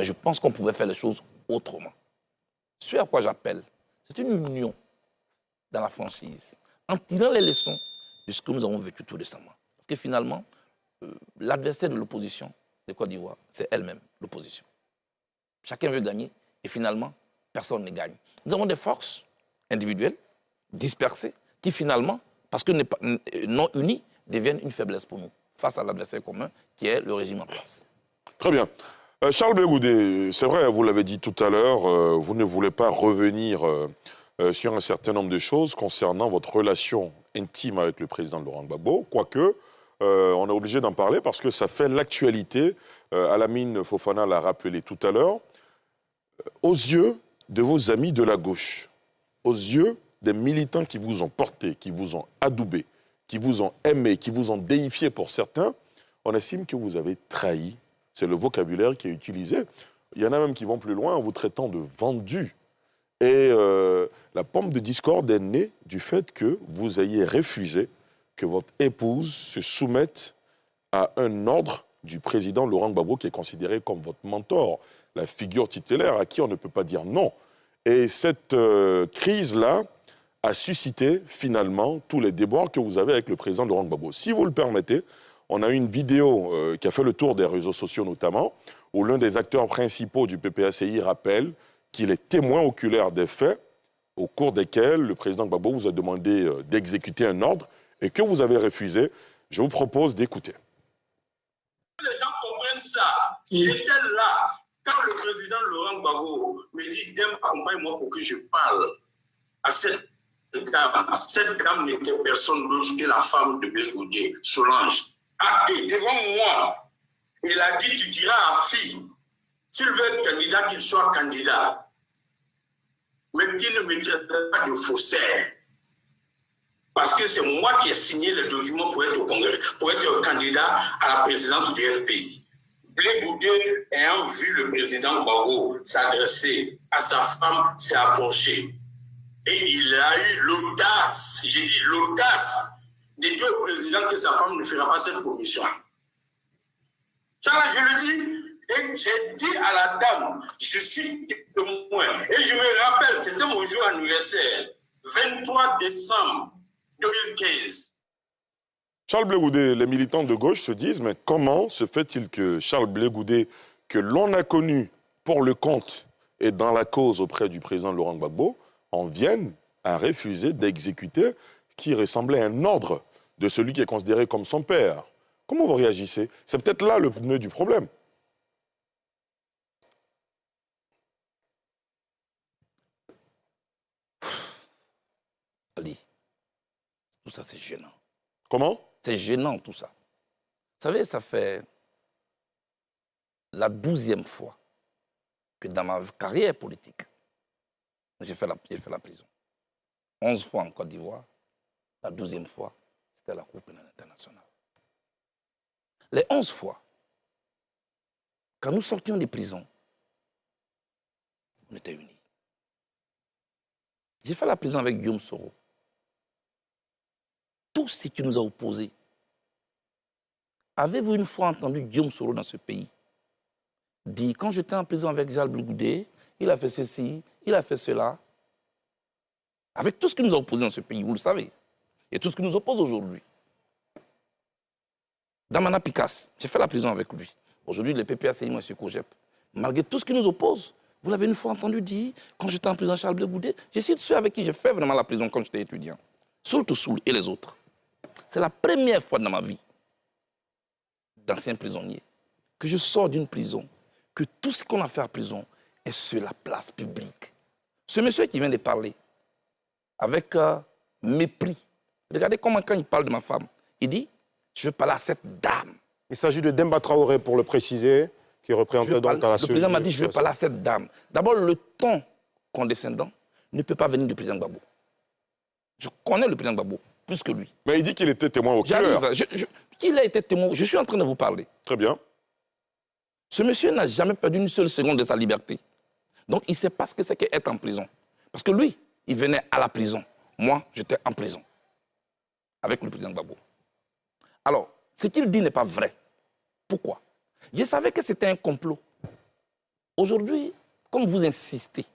Mais je pense qu'on pouvait faire les choses autrement. Ce à quoi j'appelle, c'est une union dans la franchise, en tirant les leçons de ce que nous avons vécu tout récemment. Parce que finalement, l'adversaire de l'opposition de Côte d'Ivoire, c'est elle-même, l'opposition. Chacun veut gagner et finalement, personne ne gagne. Nous avons des forces individuelles, dispersées, qui finalement, parce que non unies, deviennent une faiblesse pour nous, face à l'adversaire commun qui est le régime en place. Très bien. Charles Blé Goudé, c'est vrai, vous l'avez dit tout à l'heure, vous ne voulez pas revenir sur un certain nombre de choses concernant votre relation intime avec le président Laurent Gbagbo, quoique on est obligé d'en parler parce que ça fait l'actualité. Alamine Fofana l'a rappelé tout à l'heure. Aux yeux de vos amis de la gauche, aux yeux des militants qui vous ont porté, qui vous ont adoubé, qui vous ont aimé, qui vous ont déifié pour certains, on estime que vous avez trahi. C'est le vocabulaire qui est utilisé. Il y en a même qui vont plus loin en vous traitant de vendus. Et la pomme de discorde est née du fait que vous ayez refusé que votre épouse se soumette à un ordre du président Laurent Gbagbo qui est considéré comme votre mentor, la figure tutélaire à qui on ne peut pas dire non. Et cette crise-là a suscité finalement tous les déboires que vous avez avec le président Laurent Gbagbo. Si vous le permettez, on a eu une vidéo qui a fait le tour des réseaux sociaux notamment, où l'un des acteurs principaux du PPACI rappelle qu'il est témoin oculaire des faits au cours desquels le président Gbagbo vous a demandé d'exécuter un ordre et que vous avez refusé. Je vous propose d'écouter. Les gens comprennent ça. J'étais là quand le président Laurent Gbagbo me dit « Dem, accompagne-moi pour que je parle à cette dame ». Cette dame n'était personne d'autre que la femme de Blaise Goudé, Solange. Acté devant moi, il a dit « Tu diras à fille, s'il veut être candidat, qu'il soit candidat, mais qu'il ne me traite pas de faussaire. » Parce que c'est moi qui ai signé le document pour être au Congrès, pour être candidat à la présidence du FPI. Blaise Goudé, ayant vu le président Gbagbo s'adresser à sa femme, s'est approché. Et il a eu l'audace, j'ai dit l'audace, de dire au président que sa femme ne fera pas cette commission. Ça là, je le dis. Et j'ai dit à la dame, je suis témoin. Et je me rappelle, c'était mon jour anniversaire, 23 décembre 2015. Charles Blé Goudé, les militants de gauche se disent, mais comment se fait-il que Charles Blé Goudé, que l'on a connu pour le compte et dans la cause auprès du président Laurent Gbagbo, en vienne à refuser d'exécuter qui ressemblait à un ordre de celui qui est considéré comme son père? Comment vous réagissez? C'est peut-être là le nœud du problème. Ali, tout ça c'est gênant. Comment? C'est gênant tout ça. Vous savez, ça fait la 12e fois que dans ma carrière politique, j'ai fait la prison. 11 fois en Côte d'Ivoire, la 12e fois, c'était la Cour pénale internationale. Les 11 fois, quand nous sortions des prisons, on était unis. J'ai fait la prison avec Guillaume Soro. Tout ce qui nous a opposés. Avez-vous une fois entendu Guillaume Soro dans ce pays dire, quand j'étais en prison avec Charles Blé Goudé, il a fait ceci, il a fait cela. Avec tout ce qui nous a opposés dans ce pays, vous le savez, et tout ce qui nous oppose aujourd'hui. Damana Picasse, j'ai fait la prison avec lui. Aujourd'hui, le PPACI, moi, M. Kojep, malgré tout ce qui nous oppose, vous l'avez une fois entendu dire, quand j'étais en prison Charles Blé Goudé, je suis ceux avec qui j'ai fait vraiment la prison quand j'étais étudiant. Surtout Soul et les autres. C'est la première fois dans ma vie, d'ancien prisonnier, que je sors d'une prison, que tout ce qu'on a fait à prison est sur la place publique. Ce monsieur qui vient de parler, avec mépris, regardez comment quand il parle de ma femme, il dit, je veux parler à cette dame. Il s'agit de Demba Traoré, pour le préciser, qui représente donc à la Le président m'a dit, je veux parler à cette dame. D'abord, le ton condescendant ne peut pas venir du président Gbagbo. Je connais le président Gbagbo, plus que lui. Mais il dit qu'il était témoin oculaire. Qu'il a été témoin, je suis en train de vous parler. Très bien. Ce monsieur n'a jamais perdu une seule seconde de sa liberté. Donc, il ne sait pas ce que c'est qu'être en prison. Parce que lui, il venait à la prison. Moi, j'étais en prison. Avec le président Gbagbo. Alors, ce qu'il dit n'est pas vrai. Pourquoi? Je savais que c'était un complot. Aujourd'hui, comme vous insistez,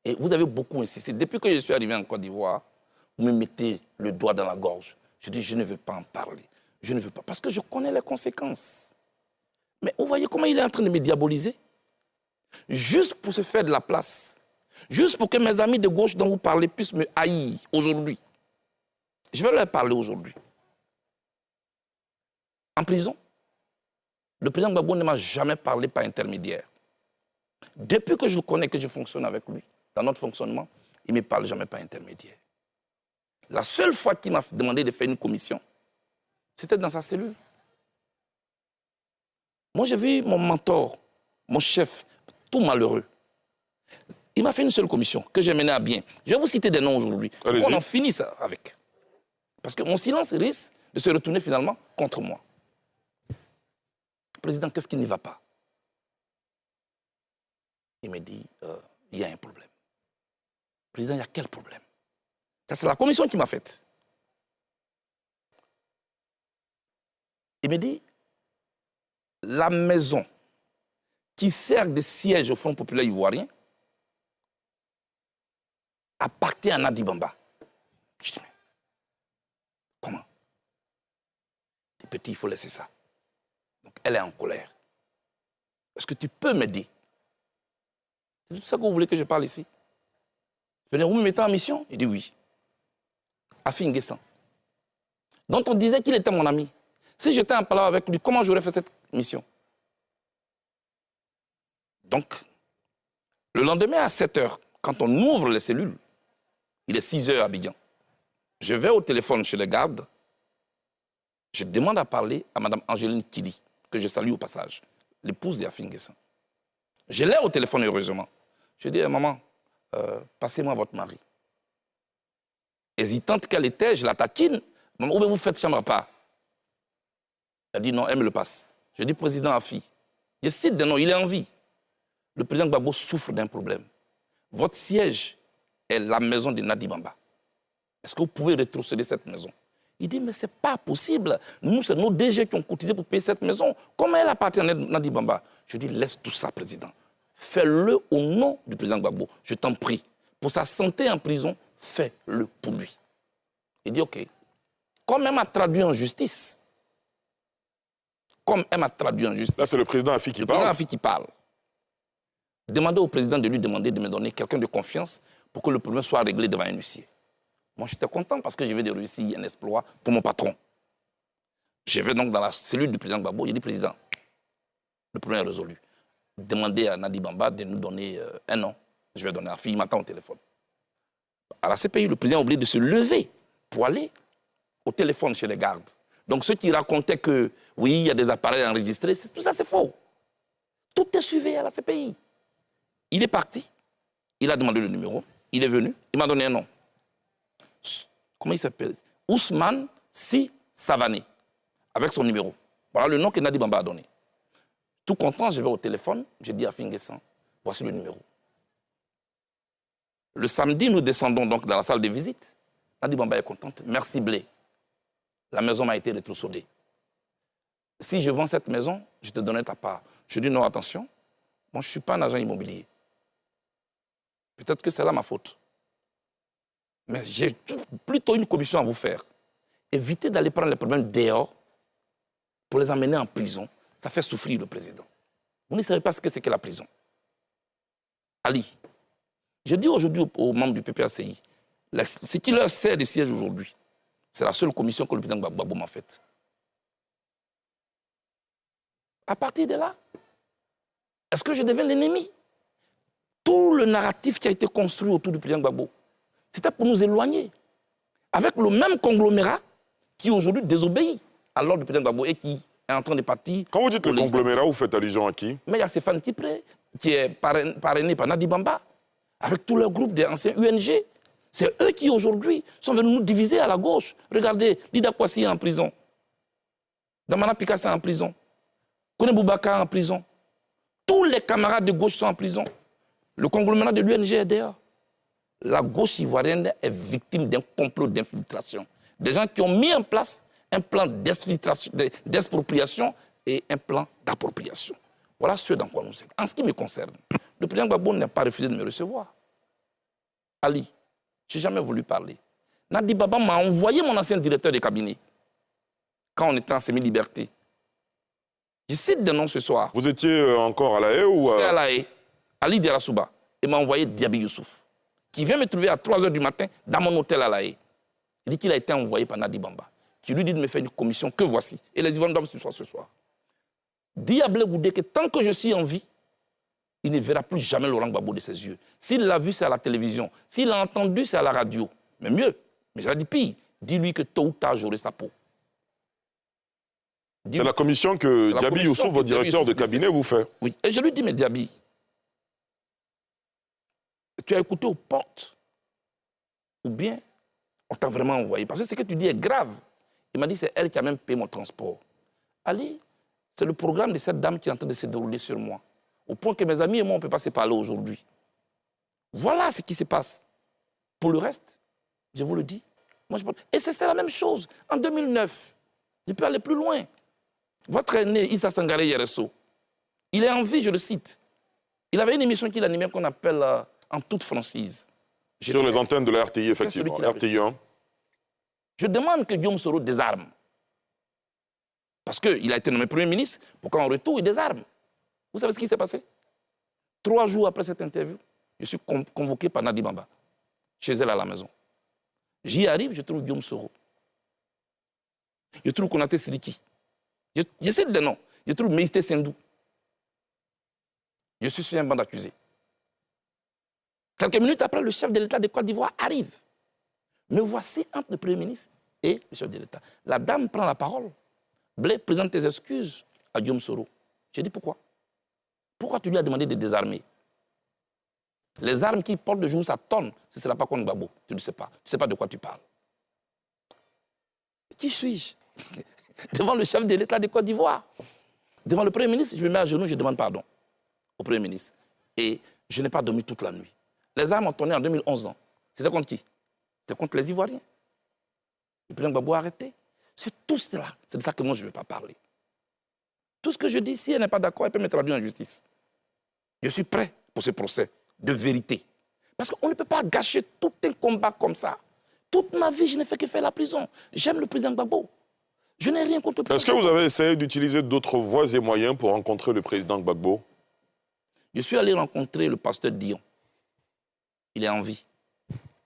et vous avez beaucoup insisté, depuis que je suis arrivé en Côte d'Ivoire, vous me mettez le doigt dans la gorge. Je dis, je ne veux pas en parler. Je ne veux pas, parce que je connais les conséquences. Mais vous voyez comment il est en train de me diaboliser? Juste pour se faire de la place. Juste pour que mes amis de gauche dont vous parlez puissent me haïr aujourd'hui. Je vais leur parler aujourd'hui. En prison, le président Gbagbo ne m'a jamais parlé par intermédiaire. Depuis que je le connais, que je fonctionne avec lui, dans notre fonctionnement, il ne me parle jamais par intermédiaire. La seule fois qu'il m'a demandé de faire une commission, c'était dans sa cellule. Moi, j'ai vu mon mentor, mon chef, tout malheureux. Il m'a fait une seule commission que j'ai menée à bien. Je vais vous citer des noms aujourd'hui. On en finit ça avec. Parce que mon silence risque de se retourner finalement contre moi. Président, qu'est-ce qui n'y va pas? Il me dit, il y a un problème. Président, il y a quel problème? Ça, c'est la commission qui m'a faite. Il me dit, la maison qui sert de siège au Front populaire ivoirien appartient à Nadi Bamba. Je dis, mais comment? Les petits, il faut laisser ça. Donc, elle est en colère. Est-ce que tu peux m'aider? C'est tout ça que vous voulez que je parle ici? Venez, vous me mettez en mission? Il dit oui. Afi N'Guessan, dont on disait qu'il était mon ami. Si j'étais en parlant avec lui, comment j'aurais fait cette mission? Donc, le lendemain à 7 h, quand on ouvre les cellules, il est 6 h à Abidjan. Je vais au téléphone chez les gardes. Je demande à parler à Mme Angéline Kili, que je salue au passage, l'épouse d'Afi N'Guessan. Je l'ai au téléphone, heureusement. Je dis, maman, passez-moi votre mari. Hésitante qu'elle était, je la taquine. Maman, où vous faites chambre à part? Elle dit, non, elle me le passe. Je dis, président Afi, je cite des noms, il est en vie. Le président Gbagbo souffre d'un problème. Votre siège est la maison de Nadi Bamba. Est-ce que vous pouvez rétrocéder cette maison? Il dit, mais ce n'est pas possible. Nous, c'est nos DG qui ont cotisé pour payer cette maison. Comment elle appartient à Nadi Bamba? Je dis, laisse tout ça, président. Fais-le au nom du président Gbagbo. Je t'en prie. Pour sa santé en prison, fais-le pour lui. Il dit, OK. Comme elle m'a traduit en justice, là, c'est le président Afi qui parle. Le président Afi qui parle. Demandez au président de lui demander de me donner quelqu'un de confiance pour que le problème soit réglé devant un huissier. Moi, j'étais content parce que je vais de réussir un exploit pour mon patron. Je vais donc dans la cellule du président Gbagbo. Il dit, président, le problème est résolu. Demandez à Nadi Bamba de nous donner un an. Je vais donner à Afi, il m'attend au téléphone. À la CPI, le président a oublié de se lever pour aller au téléphone chez les gardes. Donc ceux qui racontaient que, oui, il y a des appareils enregistrés, tout ça c'est faux. Tout est suivi à la CPI. Il est parti, il a demandé le numéro, il est venu, il m'a donné un nom. Comment il s'appelle? Ousmane Si Savané, avec son numéro. Voilà le nom que Nadi Bamba a donné. Tout content, je vais au téléphone, je dis à Afi N'Guessan, voici le numéro. Le samedi, nous descendons donc dans la salle de visite. Nadi Bamba est contente. Merci Blé. La maison m'a été rétrocédée. Si je vends cette maison, je te donnerai ta part. Je dis non, attention, moi je ne suis pas un agent immobilier. Peut-être que c'est là ma faute. Mais j'ai plutôt une commission à vous faire. Évitez d'aller prendre les problèmes dehors pour les emmener en prison. Ça fait souffrir le président. Vous ne savez pas ce que c'est que la prison. Ali, je dis aujourd'hui aux membres du PPACI, ce qui leur sert de siège aujourd'hui, c'est la seule commission que le président Gbagbo m'a faite. À partir de là, est-ce que je deviens l'ennemi? Tout le narratif qui a été construit autour du président Gbagbo, c'était pour nous éloigner. Avec le même conglomérat qui aujourd'hui désobéit à l'ordre du président Gbagbo et qui est en train de partir. Quand vous dites le conglomérat, vous faites allusion à qui? Mais il y a Stéphane Kipré, qui est parrainé par Nadi Bamba, avec tout leur groupe des anciens UNG. C'est eux qui aujourd'hui sont venus nous diviser à la gauche. Regardez, Lida Kwasi est en prison. Damana Pikassa est en prison. Kone Boubaka est en prison. Tous les camarades de gauche sont en prison. Le conglomérat de l'UNG est dehors. La gauche ivoirienne est victime d'un complot d'infiltration. Des gens qui ont mis en place un plan d'expropriation et un plan d'appropriation. Voilà ce dans quoi nous sommes. En ce qui me concerne, le président Gbagbo n'a pas refusé de me recevoir. Ali, je n'ai jamais voulu parler. Nadi Baba m'a envoyé mon ancien directeur de cabinet quand on était en semi-liberté. Je cite des noms ce soir. Vous étiez encore à La Haye ou C'est à La Haye, Ali Derasouba, et m'a envoyé Diaby Youssouf, qui vient me trouver à 3 h du matin dans mon hôtel à La Haye. Il dit qu'il a été envoyé par Nadi Bamba, qui lui dit de me faire une commission que voici. Et les Ivoiriens doivent ce soir. Dis à Blé Goudé que tant que je suis en vie, il ne verra plus jamais Laurent Gbagbo de ses yeux. S'il l'a vu, c'est à la télévision. S'il l'a entendu, c'est à la radio. Mais mieux, mais j'ai dit pire, dis-lui que tôt ou tard, j'aurai sa peau. c'est la commission que Diaby Youssouf, votre directeur de cabinet, vous fait? Oui, et je lui dis, mais Diaby, tu as écouté aux portes ou bien on t'a vraiment envoyé? Parce que ce que tu dis est grave. Il m'a dit, c'est elle qui a même payé mon transport. Ali, c'est le programme de cette dame qui est en train de se dérouler sur moi. Au point que mes amis et moi, on ne peut pas se parler aujourd'hui. Voilà ce qui se passe. Pour le reste, je vous le dis, moi je parle. Et c'est la même chose. En 2009, je peux aller plus loin. Votre aîné, Issa Sangaré Yereso, il est en vie, je le cite. Il avait une émission qu'il animait qu'on appelle En toute franchise. Sur les antennes de la RTI, effectivement. RTI 1. Je demande que Guillaume Soro désarme. Parce qu'il a été nommé Premier ministre pour qu'en retour, il désarme. Vous savez ce qui s'est passé? 3 jours après cette interview, je suis convoqué par Nadi Bamba, chez elle à la maison. J'y arrive, je trouve Guillaume Soro. Je trouve Konaté Siriki. Je cite des noms. Je trouve Meïté Sendou. Je suis sur un banc d'accusés. Quelques minutes après, le chef de l'État de Côte d'Ivoire arrive. Me voici entre le Premier ministre et le chef de l'État. La dame prend la parole. Blé, présente tes excuses à Guillaume Soro. J'ai dit pourquoi? Pourquoi tu lui as demandé de désarmer? Les armes qu'il porte de jour, ça tonne. Ce ne sera pas contre Gbagbo. Tu ne sais pas. Tu ne sais pas de quoi tu parles. Qui suis-je? Devant le chef de l'État de Côte d'Ivoire. Devant le Premier ministre, je me mets à genoux, je demande pardon au Premier ministre. Et je n'ai pas dormi toute la nuit. Les armes ont tourné en 2011, non? C'était contre qui? C'était contre les Ivoiriens. Le président Gbagbo a arrêté. C'est tout cela. C'est de ça que moi, je ne veux pas parler. Tout ce que je dis, si elle n'est pas d'accord, elle peut me traduire en justice. Je suis prêt pour ce procès de vérité. Parce qu'on ne peut pas gâcher tout un combat comme ça. Toute ma vie, je n'ai fait que faire la prison. J'aime le président Gbagbo. Je n'ai rien contre le président. Est-ce que vous avez essayé d'utiliser d'autres voies et moyens pour rencontrer le président Gbagbo? Je suis allé rencontrer le pasteur Dion. Il est en vie.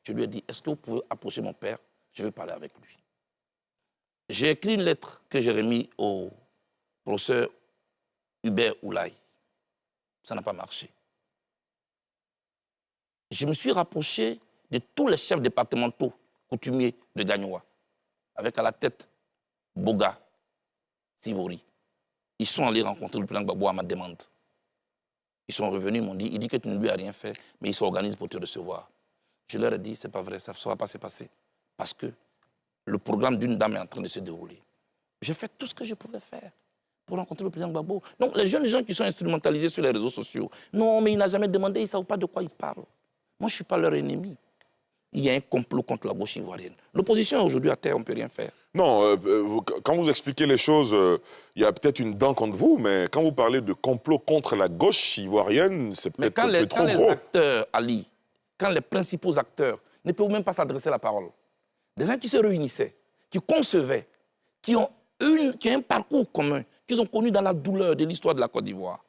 Je lui ai dit, est-ce que vous pouvez approcher mon père? Je veux parler avec lui. J'ai écrit une lettre que j'ai remise au professeur Hubert Oulaye. Ça n'a pas marché. Je me suis rapproché de tous les chefs départementaux coutumiers de Gagnoa, avec à la tête Boga, Sivori. Ils sont allés rencontrer le président Gbagbo à ma demande. Ils sont revenus, ils m'ont dit, il dit que tu ne lui as rien fait, mais il s'organise pour te recevoir. Je leur ai dit, c'est pas vrai, ça ne sera pas se passer. Parce que le programme d'une dame est en train de se dérouler. J'ai fait tout ce que je pouvais faire pour rencontrer le président Gbagbo. Donc les jeunes gens qui sont instrumentalisés sur les réseaux sociaux, non, mais il n'a jamais demandé, ils ne savent pas de quoi ils parlent. Moi, je ne suis pas leur ennemi. Il y a un complot contre la gauche ivoirienne. L'opposition est aujourd'hui à terre, on ne peut rien faire. Non, quand vous expliquez les choses, il y a peut-être une dent contre vous, mais quand vous parlez de complot contre la gauche ivoirienne, c'est peut-être un peu trop gros. Quand les acteurs, Ali, quand les principaux acteurs ne peuvent même pas s'adresser la parole, des gens qui se réunissaient, qui concevaient, qui ont un parcours commun, qu'ils ont connu dans la douleur de l'histoire de la Côte d'Ivoire.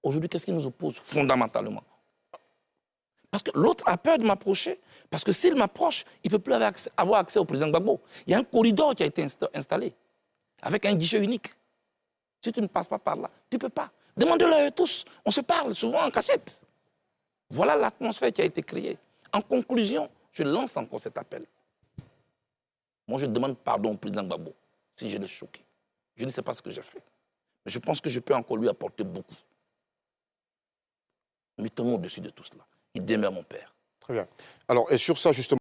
Aujourd'hui, qu'est-ce qui nous oppose fondamentalement? Parce que l'autre a peur de m'approcher. Parce que s'il m'approche, il ne peut plus avoir accès au président Gbagbo. Il y a un corridor qui a été installé, avec un guichet unique. Si tu ne passes pas par là, tu ne peux pas. Demandez-le tous. On se parle souvent en cachette. Voilà l'atmosphère qui a été créée. En conclusion, je lance encore cet appel. Moi, je demande pardon au président Gbagbo si je l'ai choqué. Je ne sais pas ce que j'ai fait. Mais je pense que je peux encore lui apporter beaucoup. Mettons-nous au-dessus de tout cela. Il demeure mon père. Très bien. Alors, et sur ça, justement,